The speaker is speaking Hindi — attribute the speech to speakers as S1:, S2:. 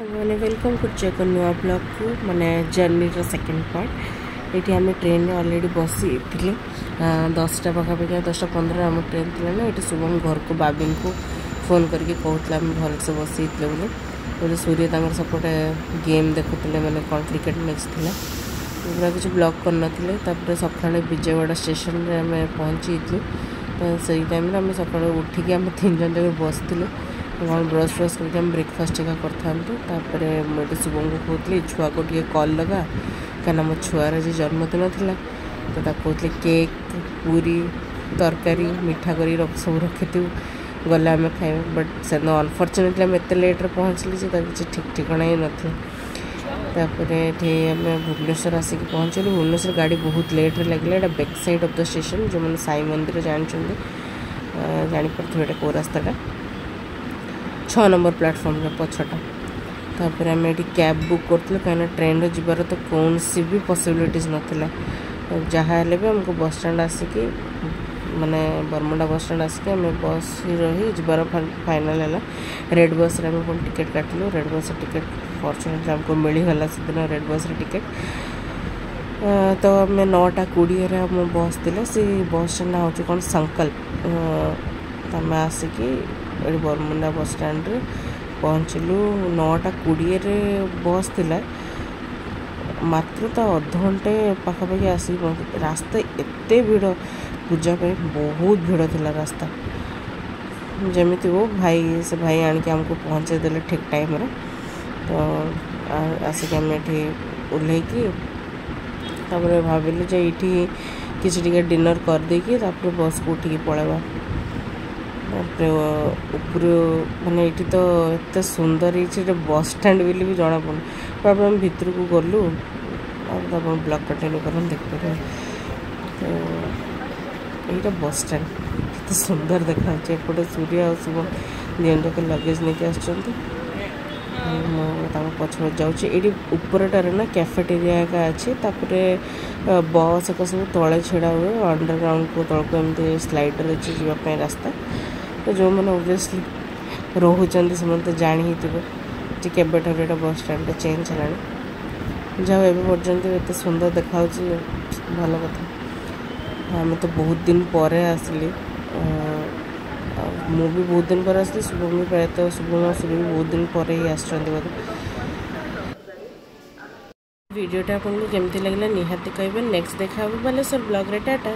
S1: मैंने वेलकम कर एक नुआ ब्लॉग को माने जर्नी सेकेंड पार्ट ये आम ट्रेन ऑलरेडी बसी थी 10टा पाखापाखि 10:15 आम ट्रेन थी ना ये शुभम घर को बाबी को फोन करके कहते भल से बसी बोले सूर्य सपोटे गेम देखुले मैंने कौन क्रिकेट मैच थी पूरा किसी ब्लॉग कर सका विजयवाड़ा स्टेशन में आम पहुँची तो से टाइम आम सका उठिकी आम 3 जन जगह बसलु कौन ब्रश फ्रश करके हम ब्रेकफास्ट टिका करते मुझे शुभम को कहती छुआ को टे कल लगा क्या मो छुआर आज जन्मदिन था तो कहते केक पूरी तरकारी मिठा कर सब रखी गले आम खाए बट से अनफर्चुनेटली आम एत लेट्रे पहुँचली किसी ठीक ठिकाना ही नापर ये आम भुवनेश्वर आसिक पहुँचलु भुवनेश्वर गाड़ी बहुत लेट्रे लगे यहाँ back side of the station जो मैंने साई मंदिर जानते जापारे कौ रास्ता 6 नंबर प्लेटफॉर्म पछटा तापर आम ये कैब बुक करूँ कहीं ट्रेन जीवार तो कौन सी भी पॉसिबिलिटीज नाला जहाँ भी आमको बस स्टैंड आसिकी माने बरमुंडा बस स्टैंड आसिक आम बस रही जीवार फाइनाल है रेड बस रे आम टिकेट काटिलु रेड बस टिकेट फॉर्चुनेटली आमको मिलगला से दिन रेड बस टिकेट तो आम 9:20 आम बस थी से बस स्टैंड ना हूँ कौन संकल्प आम आसिकी बरमुंडा बस स्टैंड रे पहुँचलु 9:20 बस थिला मात्र तो अध घंटे पाखापाखि आसिक पहुँच रास्ता एत भिड़ पूजा पे बहुत भिड़ थिला रास्ता जमी वो भाई से भाई आणिक आमको पहुँचे देले ठीक टाइम रे तो आसिक आम ये ओह्लैकी भाविलु जे ये किसी डिनर कर देकी बस को उठिकी पलैबा ऊपर माने ये तो एत सुंदर ये बस स्टैंड भी जना पड़े आम भितर को गलु ब्लॉग कंटिन्यू कर देखिए तो यहाँ बस स्टैंड एत सुंदर देखा एपटे सूर्य और शुभम दिन जाक लगेज नहीं आसुँच पछपे जाऊँगी उपरटार ना कैफेटेरिया का अच्छे बस एक सब तले छिड़ा हुए अंडरग्राउंड को तल को एमती स्लाइडर अच्छे जावाई रास्ता तो जो मैंने ओबियसली रोचते से तो जाणी ही थे बस स्टैंड चेंज है जहाँ एवं पर्यंत एत सुंदर देखा भल कथा आम तो बहुत दिन पर आसली मु भी बहुत दिन पर आसली शुभम भी प्रायतः शुभम सूर्य भी बहुत दिन पर ही आस वीडियोटा आपको केमती लगे निहाती कहे नेक्स्ट देखा बालेश्वर ब्लॉग रे टाटा।